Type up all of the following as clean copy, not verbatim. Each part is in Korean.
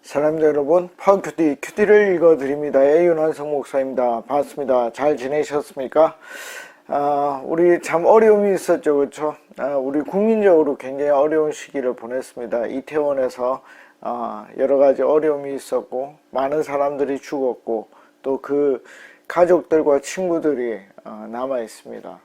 사람들 여러분, 큐티를 읽어드립니다. 윤한성 목사입니다. 반갑습니다. 잘 지내셨습니까? 우리 참 어려움이 있었죠, 그렇죠? 우리 국민적으로 굉장히 어려운 시기를 보냈습니다. 이태원에서 여러 가지 어려움이 있었고 많은 사람들이 죽었고 또 그 가족들과 친구들이 남아 있습니다.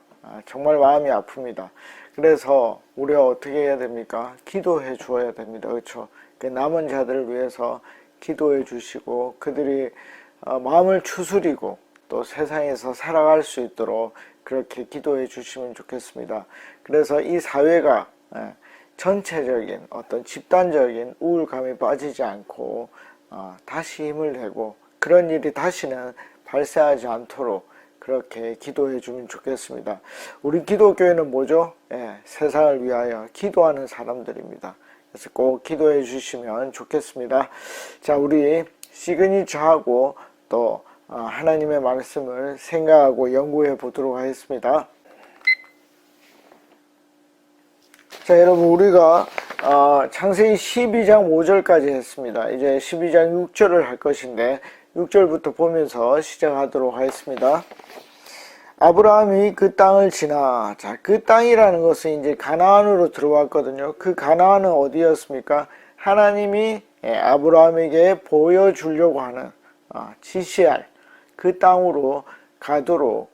정말 마음이 아픕니다. 그래서 우리가 어떻게 해야 됩니까? 기도해 주어야 됩니다. 그렇죠? 그 남은 자들을 위해서 기도해 주시고 그들이 마음을 추스리고 또 세상에서 살아갈 수 있도록 그렇게 기도해 주시면 좋겠습니다. 그래서 이 사회가 전체적인 어떤 집단적인 우울감에 빠지지 않고 다시 힘을 내고 그런 일이 다시는 발생하지 않도록 그렇게 기도해 주면 좋겠습니다. 우리 기독교회는 뭐죠? 세상을 위하여 기도하는 사람들입니다. 그래서 꼭 기도해 주시면 좋겠습니다. 자, 우리 시그니처하고 또 하나님의 말씀을 생각하고 연구해 보도록 하겠습니다. 자, 여러분, 우리가 창세기 12장 5절까지 했습니다. 이제 12장 6절을 할 것인데 6절부터 보면서 시작하도록 하겠습니다. 아브라함이 그 땅을 지나, 자, 그 땅이라는 것은 이제 가나안으로 들어왔거든요. 그 가나안은 어디였습니까? 하나님이 아브라함에게 보여주려고 하는 지시할 그 땅으로 가도록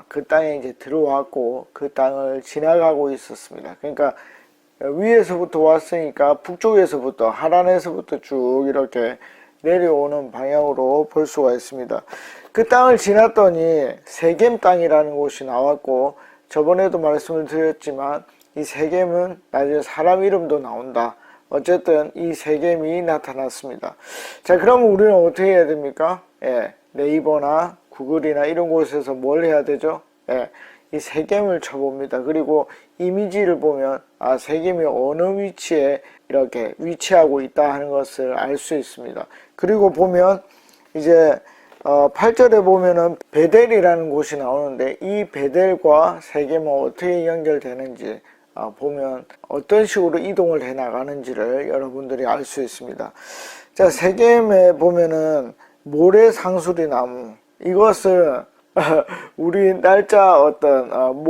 그 땅에 이제 들어왔고 그 땅을 지나가고 있었습니다. 그러니까 위에서부터 왔으니까 북쪽에서부터 하란에서부터 쭉 이렇게 내려오는 방향으로 볼 수가 있습니다. 그 땅을 지났더니 세겜 땅이라는 곳이 나왔고 저번에도 말씀을 드렸지만 이 세겜은 나중에 사람 이름도 나온다. 어쨌든 이 세겜이 나타났습니다. 자, 그럼 우리는 어떻게 해야 됩니까? 네이버나 구글이나 이런 곳에서 뭘 해야 되죠? 이 세겜을 쳐봅니다. 그리고 이미지를 보면 세겜이 어느 위치에 이렇게 위치하고 있다 하는 것을 알 수 있습니다. 그리고 보면 이제 8절에 보면은 베델이라는 곳이 나오는데 이 베델과 세겜은 어떻게 연결되는지 보면 어떤 식으로 이동을 해 나가는지를 여러분들이 알 수 있습니다. 자, 세겜에 보면은 모래 상수리 나무, 이것을 우리 날짜 어떤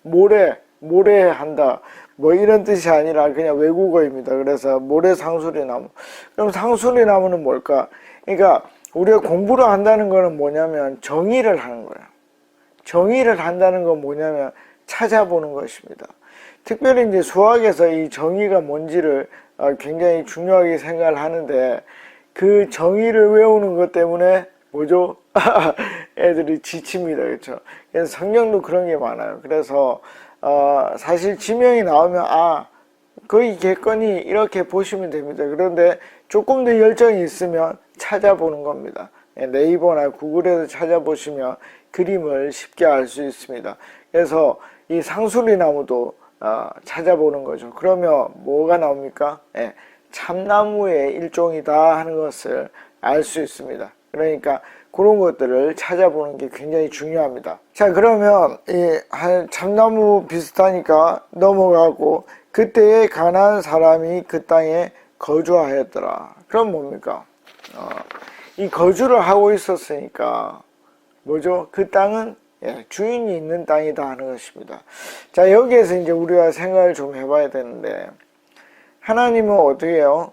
모래 한다 뭐 이런 뜻이 아니라 그냥 외국어입니다. 그래서 모래 상수리 나무. 그럼 상수리 나무는 뭘까? 그러니까 우리가 공부를 한다는 거는 뭐냐면 정의를 하는 거예요. 정의를 한다는 건 뭐냐면 찾아보는 것입니다. 특별히 이제 수학에서 이 정의가 뭔지를 굉장히 중요하게 생각을 하는데 그 정의를 외우는 것 때문에 뭐죠? 애들이 지칩니다. 그렇죠? 그래서 성경도 그런 게 많아요. 그래서 사실 지명이 나오면 거의 객관이 이렇게 보시면 됩니다. 그런데 조금 더 열정이 있으면 찾아보는 겁니다. 네이버나 구글에서 찾아보시면 그림을 쉽게 알 수 있습니다. 그래서 이 상수리 나무도 찾아보는 거죠. 그러면 뭐가 나옵니까? 참나무의 일종이다 하는 것을 알 수 있습니다. 그러니까 그런 것들을 찾아보는 게 굉장히 중요합니다. 자, 그러면 이 참나무 비슷하니까 넘어가고 그때에 가나안 사람이 그 땅에 거주하였더라. 그럼 뭡니까? 이 거주를 하고 있었으니까 뭐죠? 그 땅은 주인이 있는 땅이다 하는 것입니다. 자, 여기에서 이제 우리가 생각을 좀 해봐야 되는데 하나님은 어떻게 해요?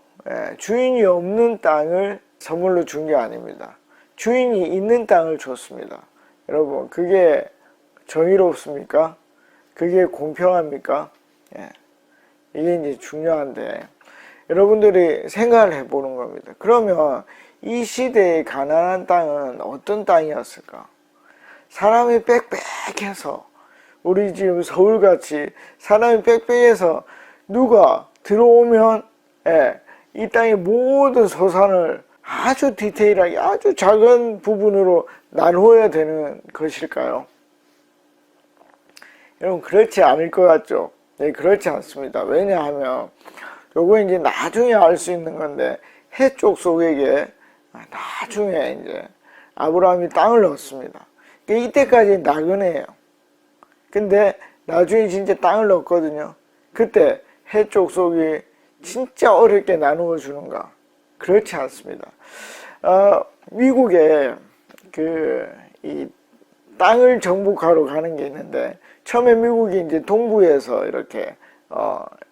주인이 없는 땅을 선물로 준 게 아닙니다. 주인이 있는 땅을 줬습니다. 여러분, 그게 정의롭습니까? 그게 공평합니까? 이게 이제 중요한데 여러분들이 생각을 해보는 겁니다. 그러면 이 시대의 가나안 땅은 어떤 땅이었을까? 사람이 빽빽해서 우리 지금 서울같이 사람이 빽빽해서 누가 들어오면 이 땅의 모든 소산을 아주 디테일하게 아주 작은 부분으로 나누어야 되는 것일까요? 여러분, 그렇지 않을 것 같죠? 네, 그렇지 않습니다. 왜냐하면 요거 이제 나중에 알 수 있는 건데 해쪽 속에게 나중에 이제 아브라함이 땅을 얻습니다. 이때까지 나그네예요. 근데 나중에 진짜 땅을 얻거든요. 그때 해쪽 속이 진짜 어렵게 나누어 주는가? 그렇지 않습니다. 미국에 이 땅을 정복하러 가는 게 있는데, 처음에 미국이 이제 동부에서 이렇게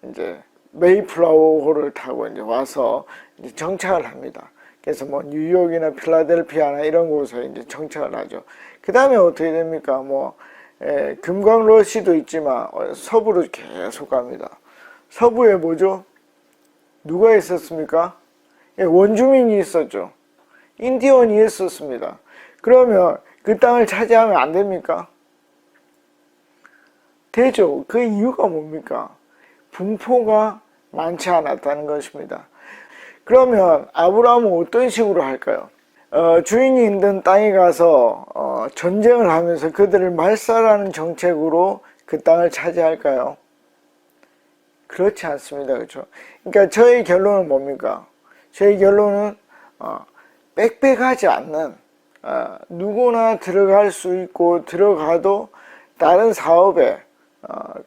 이제 메이플라워호를 타고 이제 와서 이제 정착을 합니다. 그래서 뭐 뉴욕이나 필라델피아나 이런 곳에 이제 정착을 하죠. 그 다음에 어떻게 됩니까? 금광러시도 있지만 서부로 계속 갑니다. 서부에 뭐죠? 누가 있었습니까? 원주민이 있었죠. 인디언이 있었습니다. 그러면 그 땅을 차지하면 안 됩니까? 되죠. 그 이유가 뭡니까? 분포가 많지 않았다는 것입니다. 그러면 아브라함은 어떤 식으로 할까요? 주인이 있는 땅에 가서 전쟁을 하면서 그들을 말살하는 정책으로 그 땅을 차지할까요? 그렇지 않습니다. 그렇죠? 그러니까 저의 결론은 뭡니까? 저의 결론은 빽빽하지 않는, 누구나 들어갈 수 있고 들어가도 다른 사업에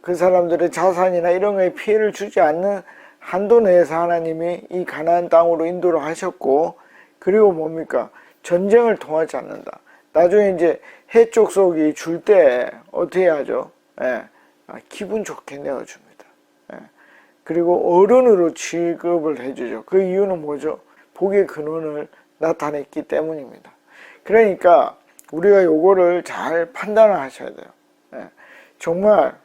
그 사람들의 자산이나 이런 거에 피해를 주지 않는 한도 내에서 하나님이 이 가나안 땅으로 인도를 하셨고, 그리고 뭡니까? 전쟁을 통하지 않는다. 나중에 이제 해쪽 속이 줄 때 어떻게 하죠? 기분 좋게 내어줍니다. 그리고 어른으로 취급을 해주죠. 그 이유는 뭐죠? 복의 근원을 나타냈기 때문입니다. 그러니까 우리가 요거를 잘 판단을 하셔야 돼요. 정말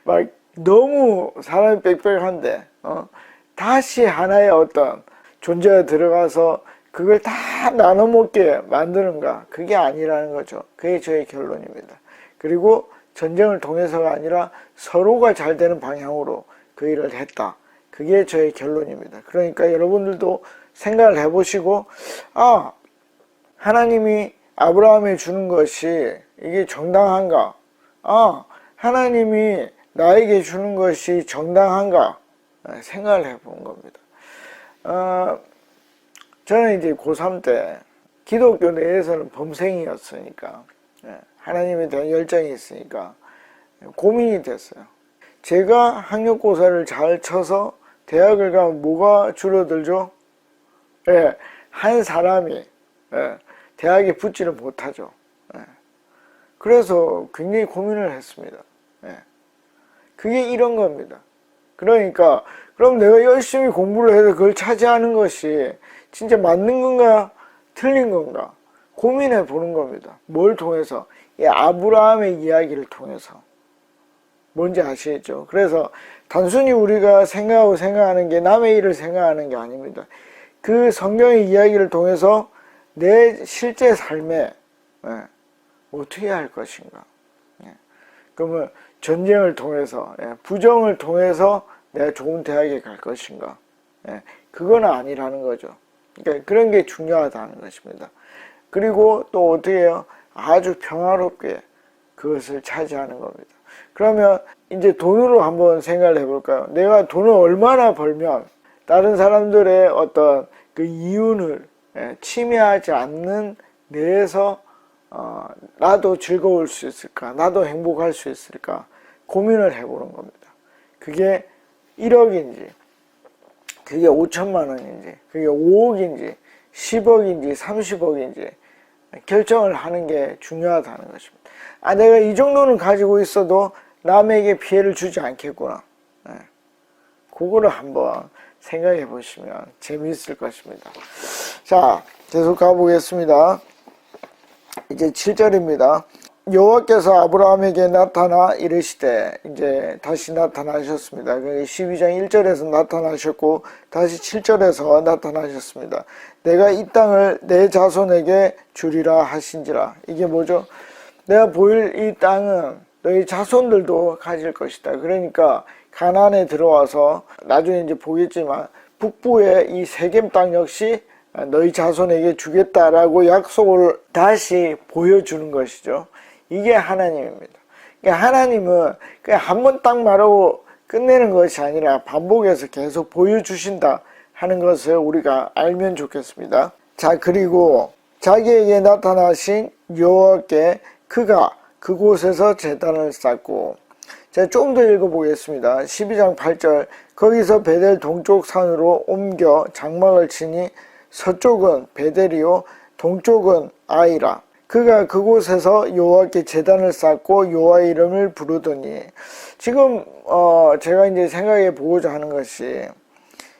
막 너무 사람이 빽빽한데 다시 하나의 어떤 존재가 들어가서 그걸 다 나눠 먹게 만드는가? 그게 아니라는 거죠. 그게 저의 결론입니다. 그리고 전쟁을 통해서가 아니라 서로가 잘 되는 방향으로 그 일을 했다. 그게 저의 결론입니다. 그러니까 여러분들도 생각을 해보시고, 하나님이 아브라함에 주는 것이 이게 정당한가? 하나님이 나에게 주는 것이 정당한가? 생각을 해본 겁니다. 저는 이제 고3 때 기독교 내에서는 범생이었으니까, 하나님에 대한 열정이 있으니까 고민이 됐어요. 제가 학력고사를 잘 쳐서 대학을 가면 뭐가 줄어들죠? 한 사람이 대학에 붙지를 못하죠. 그래서 굉장히 고민을 했습니다. 그게 이런 겁니다. 그러니까 그럼 내가 열심히 공부를 해서 그걸 차지하는 것이 진짜 맞는 건가 틀린 건가 고민해 보는 겁니다. 뭘 통해서? 이 아브라함의 이야기를 통해서. 뭔지 아시겠죠? 그래서 단순히 우리가 생각하는 게 남의 일을 생각하는 게 아닙니다. 그 성경의 이야기를 통해서 내 실제 삶에 어떻게 할 것인가. 그러면 전쟁을 통해서, 부정을 통해서 내가 좋은 대학에 갈 것인가. 그건 아니라는 거죠. 그러니까 그런 게 중요하다는 것입니다. 그리고 또 어떻게 해요? 아주 평화롭게 그것을 차지하는 겁니다. 그러면 이제 돈으로 한번 생각을 해볼까요? 내가 돈을 얼마나 벌면 다른 사람들의 어떤 그 이윤을 침해하지 않는 내에서 나도 즐거울 수 있을까? 나도 행복할 수 있을까? 고민을 해보는 겁니다. 그게 1억인지, 그게 5천만 원인지, 그게 5억인지, 10억인지, 30억인지 결정을 하는 게 중요하다는 것입니다. 내가 이 정도는 가지고 있어도 남에게 피해를 주지 않겠구나. 그거를 한번 생각해 보시면 재미있을 것입니다. 자, 계속 가보겠습니다. 이제 7절입니다. 여호와께서 아브라함에게 나타나 이르시되, 이제 다시 나타나셨습니다. 12장 1절에서 나타나셨고 다시 7절에서 나타나셨습니다. 내가 이 땅을 내 자손에게 주리라 하신지라. 이게 뭐죠? 내가 보일 이 땅은 너희 자손들도 가질 것이다. 그러니까 가나안에 들어와서 나중에 이제 보겠지만 북부의 이 세겜 땅 역시 너희 자손에게 주겠다라고 약속을 다시 보여주는 것이죠. 이게 하나님입니다. 그러니까 하나님은 그냥 한 번 딱 말하고 끝내는 것이 아니라 반복해서 계속 보여주신다 하는 것을 우리가 알면 좋겠습니다. 자, 그리고 자기에게 나타나신 여호와께 그가 그곳에서 제단을 쌓고, 제가 좀 더 읽어보겠습니다. 12장 8절. 거기서 베델 동쪽 산으로 옮겨 장막을 치니 서쪽은 베델이요 동쪽은 아이라. 그가 그곳에서 여호와께 제단을 쌓고 여호와의 이름을 부르더니, 지금 제가 이제 생각해 보고자 하는 것이,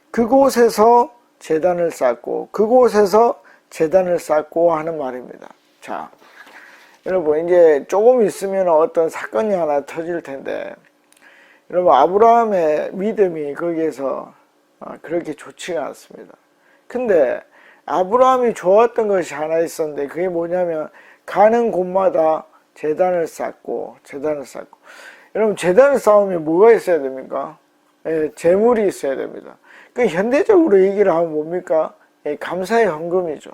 그곳에서 제단을 쌓고 그곳에서 제단을 쌓고 하는 말입니다. 자, 여러분, 이제 조금 있으면 어떤 사건이 하나 터질 텐데, 여러분, 아브라함의 믿음이 거기에서 그렇게 좋지가 않습니다. 근데 아브라함이 좋았던 것이 하나 있었는데, 그게 뭐냐면 가는 곳마다 제단을 쌓고. 여러분, 제단을 쌓으면 뭐가 있어야 됩니까? 재물이 있어야 됩니다. 그 현대적으로 얘기를 하면 뭡니까? 감사의 헌금이죠.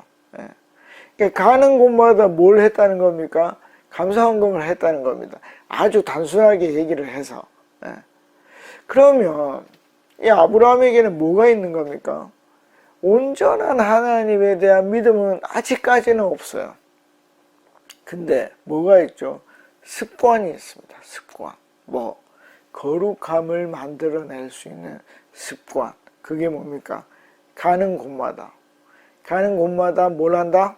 그러니까 가는 곳마다 뭘 했다는 겁니까? 감사 헌금을 했다는 겁니다. 아주 단순하게 얘기를 해서. 그러면 이 아브라함에게는 뭐가 있는 겁니까? 온전한 하나님에 대한 믿음은 아직까지는 없어요. 근데 뭐가 있죠? 습관이 있습니다. 습관. 거룩함을 만들어낼 수 있는 습관. 그게 뭡니까? 가는 곳마다 뭘 한다?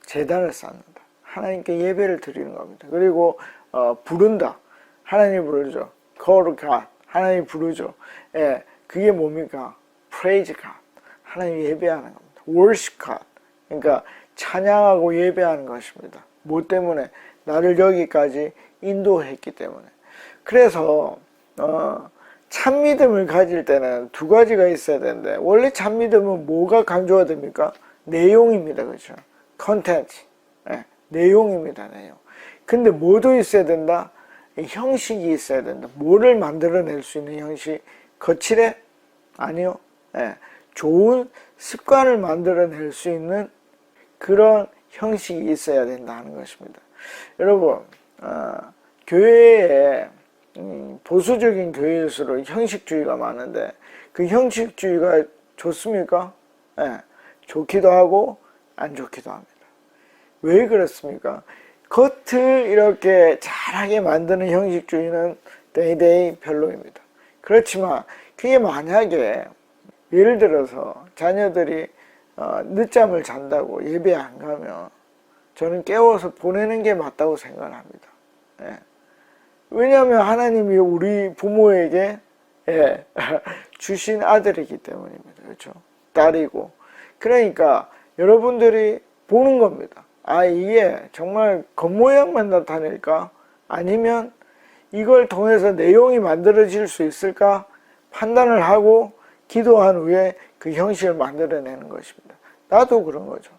제단을 쌓는다. 하나님께 예배를 드리는 겁니다. 그리고 부른다. 하나님 부르죠. Call God. 하나님 부르죠. 그게 뭡니까? Praise God. 하나님 예배하는 겁니다. Worship God. 그러니까 찬양하고 예배하는 것입니다. 뭐 때문에? 나를 여기까지 인도했기 때문에. 그래서 참 믿음을 가질 때는 두 가지가 있어야 되는데, 원래 참 믿음은 뭐가 강조가 됩니까? 내용입니다. 그렇죠? 컨텐츠. 내용입니다. 내용. 근데 뭐도 있어야 된다? 형식이 있어야 된다. 뭐를 만들어낼 수 있는 형식? 거칠해? 아니요. 좋은 습관을 만들어낼 수 있는 그런 형식이 있어야 된다는 것입니다. 여러분, 교회에 보수적인 교회일수록 형식주의가 많은데, 그 형식주의가 좋습니까? 좋기도 하고 안 좋기도 합니다. 왜 그렇습니까? 겉을 이렇게 잘하게 만드는 형식주의는 데이데이 별로입니다. 그렇지만 그게 만약에 예를 들어서 자녀들이 늦잠을 잔다고 예배 안 가면 저는 깨워서 보내는 게 맞다고 생각합니다. 왜냐하면 하나님이 우리 부모에게 주신 아들이기 때문입니다. 그렇죠? 딸이고. 그러니까 여러분들이 보는 겁니다. 이게 정말 겉모양만 나타낼까? 아니면 이걸 통해서 내용이 만들어질 수 있을까? 판단을 하고 기도한 후에 그 형식을 만들어내는 것입니다. 나도 그런 거죠.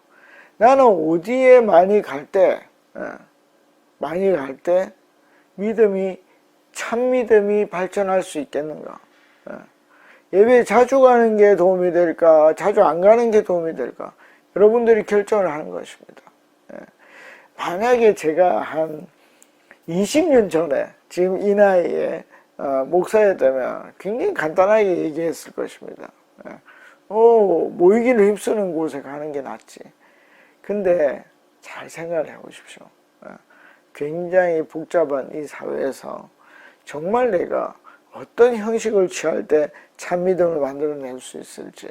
나는 어디에 많이 갈 때 믿음이, 참 믿음이 발전할 수 있겠는가? 예배 자주 가는 게 도움이 될까? 자주 안 가는 게 도움이 될까? 여러분들이 결정을 하는 것입니다. 만약에 제가 한 20년 전에 지금 이 나이에 목사였다면 굉장히 간단하게 얘기했을 것입니다. 모이기를 힘쓰는 곳에 가는 게 낫지. 근데 잘 생각을 해보십시오. 굉장히 복잡한 이 사회에서 정말 내가 어떤 형식을 취할 때 참 믿음을 만들어낼 수 있을지.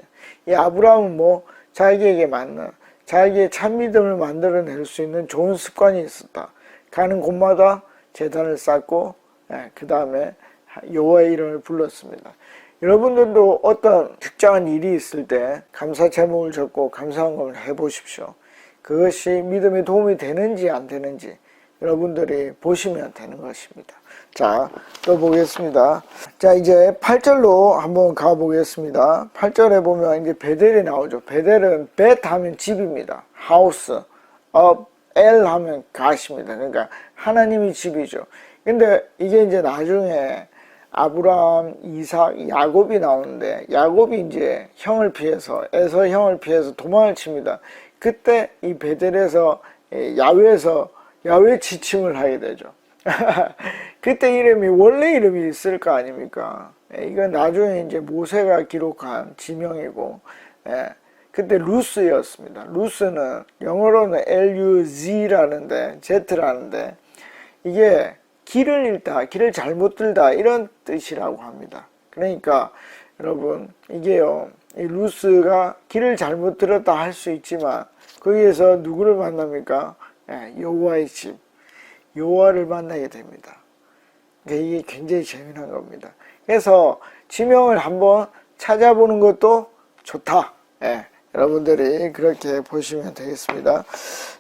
이 아브라함은 자기에게 맞는, 자기의 참 믿음을 만들어낼 수 있는 좋은 습관이 있었다. 가는 곳마다 제단을 쌓고 그 다음에 여호와의 이름을 불렀습니다. 여러분들도 어떤 특정한 일이 있을 때 감사 제목을 적고 감사헌금을 해보십시오. 그것이 믿음에 도움이 되는지 안 되는지 여러분들이 보시면 되는 것입니다. 자, 또 보겠습니다. 자, 이제 8절로 한번 가보겠습니다. 8절에 보면 이제 베델이 나오죠. 베델은 벳 하면 집입니다. 하우스, 엘 하면 갓입니다. 그러니까 하나님이 집이죠. 근데 이게 이제 나중에 아브라함, 이삭, 야곱이 나오는데, 야곱이 이제 형을 피해서, 에서 형을 피해서 도망을 칩니다. 그때 이 베델에서 야외 지침을 하게 되죠. 그때 이름이, 원래 이름이 있을 거 아닙니까? 이건 나중에 이제 모세가 기록한 지명이고, 그때 루스였습니다. 루스는 영어로는 LUZ라는데, Z라는데, 이게 길을 잃다, 길을 잘못 들다 이런 뜻이라고 합니다. 그러니까 여러분 이게요, 이 루스가 길을 잘못 들었다 할 수 있지만 거기에서 누구를 만납니까? 여호와의 집, 여호와를 만나게 됩니다. 그러니까 이게 굉장히 재미난 겁니다. 그래서 지명을 한번 찾아보는 것도 좋다. 여러분들이 그렇게 보시면 되겠습니다.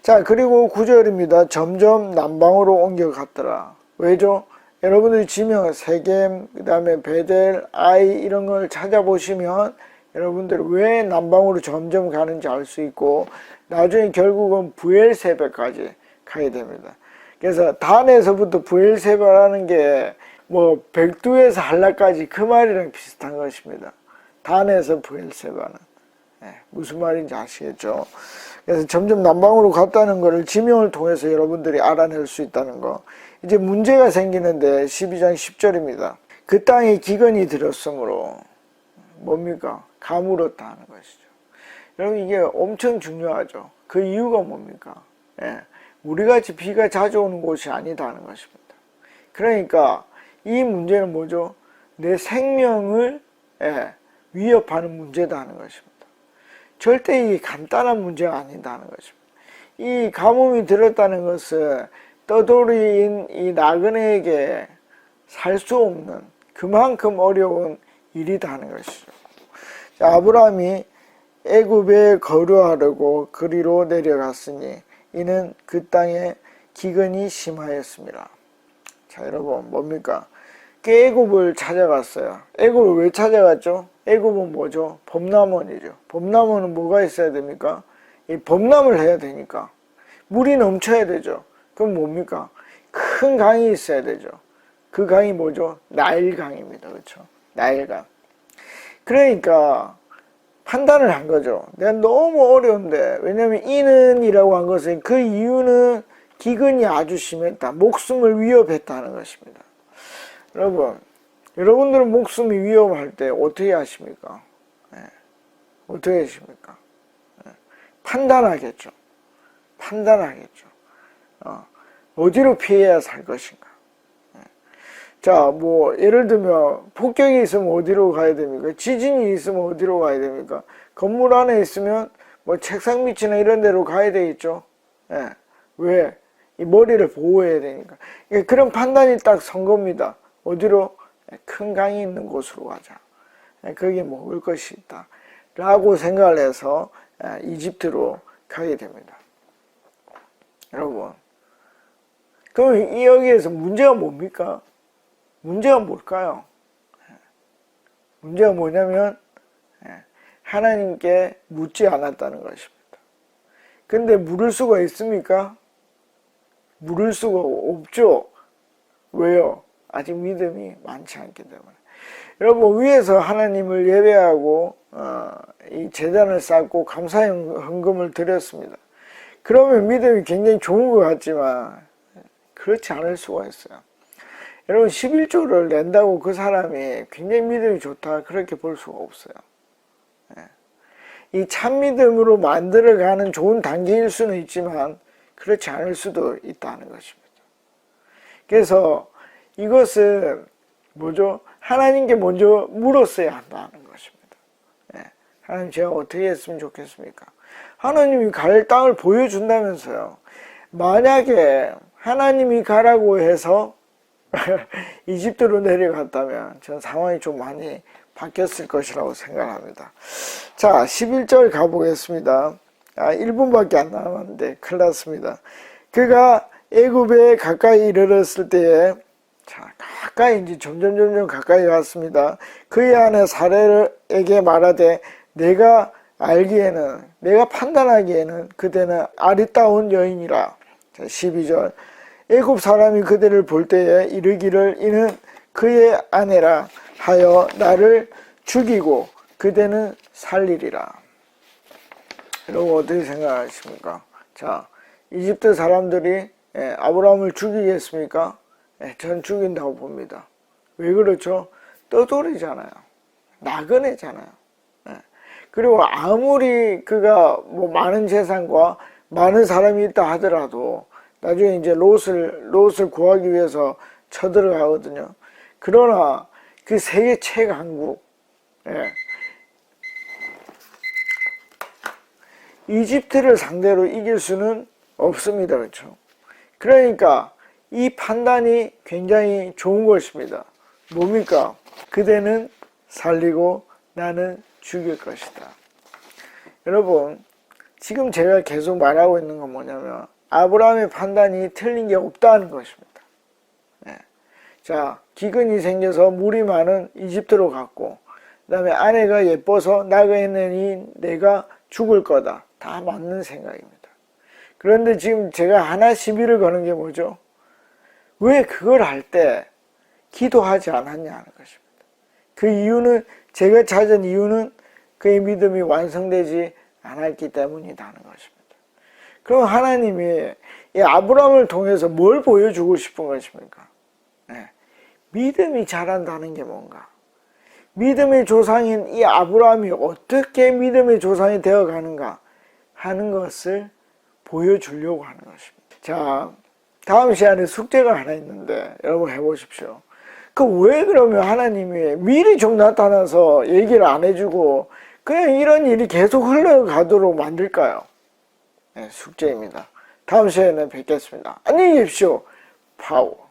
자, 그리고 9절입니다. 점점 남방으로 옮겨갔더라. 왜죠? 여러분들이 지명, 세겜, 그 다음에 베델, 아이 이런 걸 찾아보시면 여러분들이 왜 남방으로 점점 가는지 알 수 있고 나중에 결국은 브엘세바까지 가게 됩니다. 그래서 단에서부터 브엘세바라는 게 뭐 백두에서 한라까지 그 말이랑 비슷한 것입니다. 단에서 브엘세바는 무슨 말인지 아시겠죠? 그래서 점점 남방으로 갔다는 것을 지명을 통해서 여러분들이 알아낼 수 있다는 거. 이제 문제가 생기는데 12장 10절입니다. 그 땅에 기근이 들었으므로 뭡니까? 가물었다 하는 것이죠. 여러분 이게 엄청 중요하죠. 그 이유가 뭡니까? 우리같이 비가 자주 오는 곳이 아니다는 것입니다. 그러니까 이 문제는 뭐죠? 내 생명을 위협하는 문제다 하는 것입니다. 절대 이 간단한 문제가 아니다는 것입니다. 이 가뭄이 들었다는 것은 떠돌이인 이 나그네에게 살 수 없는 그만큼 어려운 일이다 하는 것이죠. 자, 아브라함이 애굽에 거류하려고 그리로 내려갔으니 이는 그 땅에 기근이 심하였습니다. 자, 여러분 뭡니까? 애굽을 찾아갔어요. 애굽을 왜 찾아갔죠? 애굽은 뭐죠? 범람원이죠. 범람원은 뭐가 있어야 됩니까? 이 범람을 해야 되니까 물이 넘쳐야 되죠. 그럼 뭡니까? 큰 강이 있어야 되죠. 그 강이 뭐죠? 나일강입니다. 그렇죠? 나일강. 그러니까 판단을 한 거죠. 내가 너무 어려운데, 왜냐면 이는이라고 한 것은 그 이유는 기근이 아주 심했다. 목숨을 위협했다는 것입니다. 여러분, 여러분들은 목숨이 위험할 때 어떻게 하십니까? 어떻게 하십니까? 판단하겠죠. 판단하겠죠. 어디로 피해야 살 것인가? 자, 뭐 예를 들면 폭격이 있으면 어디로 가야 됩니까? 지진이 있으면 어디로 가야 됩니까? 건물 안에 있으면 뭐 책상 밑이나 이런 데로 가야 되겠죠. 왜? 이 머리를 보호해야 되니까. 그런 판단이 딱 선 겁니다. 어디로? 큰 강이 있는 곳으로 가자. 거기에 먹을 것이 있다. 라고 생각을 해서 이집트로 가게 됩니다. 여러분, 그럼 여기에서 문제가 뭡니까? 문제가 뭘까요? 문제가 뭐냐면 하나님께 묻지 않았다는 것입니다. 근데 물을 수가 있습니까? 물을 수가 없죠. 왜요? 아직 믿음이 많지 않기 때문에. 여러분, 위에서 하나님을 예배하고 이 제단을 쌓고 감사 헌금을 드렸습니다. 그러면 믿음이 굉장히 좋은 것 같지만 그렇지 않을 수가 있어요. 여러분, 11조를 낸다고 그 사람이 굉장히 믿음이 좋다 그렇게 볼 수가 없어요. 이 참믿음으로 만들어가는 좋은 단계일 수는 있지만 그렇지 않을 수도 있다는 것입니다. 그래서 이것은 뭐죠? 하나님께 먼저 물었어야 한다는 것입니다. 하나님, 제가 어떻게 했으면 좋겠습니까? 하나님이 갈 땅을 보여준다면서요. 만약에 하나님이 가라고 해서 이집트로 내려갔다면 전 상황이 좀 많이 바뀌었을 것이라고 생각합니다. 자, 11절 가보겠습니다. 1분밖에 안 남았는데 큰일 났습니다. 그가 애굽에 가까이 이르렀을 때에, 자, 가까이 이제 점점 가까이 갔습니다. 그의 아내 사레에게 말하되 내가 알기에는, 내가 판단하기에는 그대는 아리따운 여인이라. 자, 12절. 애굽 사람이 그대를 볼 때에 이르기를 이는 그의 아내라 하여 나를 죽이고 그대는 살리리라. 여러분 어떻게 생각하십니까? 자, 이집트 사람들이 아브라함을 죽이겠습니까? 전 죽인다고 봅니다. 왜 그렇죠? 떠돌이잖아요. 나그네잖아요. 그리고 아무리 그가 뭐 많은 재산과 많은 사람이 있다 하더라도 나중에 이제 롯을 구하기 위해서 쳐들어가거든요. 그러나 그 세계 최강국, 예, 이집트를 상대로 이길 수는 없습니다. 그렇죠? 그러니까 이 판단이 굉장히 좋은 것입니다. 뭡니까? 그대는 살리고 나는 죽일 것이다. 여러분, 지금 제가 계속 말하고 있는 건 뭐냐면 아브라함의 판단이 틀린 게 없다는 것입니다. 네. 자, 기근이 생겨서 물이 많은 이집트로 갔고, 그 다음에 아내가 예뻐서 나그네니 내가 죽을 거다. 다 맞는 생각입니다. 그런데 지금 제가 하나 시비를 거는 게 뭐죠? 왜 그걸 할 때 기도하지 않았냐는 것입니다. 그 이유는, 제가 찾은 이유는 그의 믿음이 완성되지 않았기 때문이라는 것입니다. 그럼 하나님이 이 아브라함을 통해서 뭘 보여주고 싶은 것입니까? 네. 믿음이 자란다는 게 뭔가? 믿음의 조상인 이 아브라함이 어떻게 믿음의 조상이 되어가는가 하는 것을 보여주려고 하는 것입니다. 자, 다음 시간에 숙제가 하나 있는데 여러분 해보십시오. 그 왜 그러면 하나님이 미리 좀 나타나서 얘기를 안 해주고 그냥 이런 일이 계속 흘러가도록 만들까요? 네, 숙제입니다. 다음 시간에 뵙겠습니다. 안녕히 계십시오. 파워.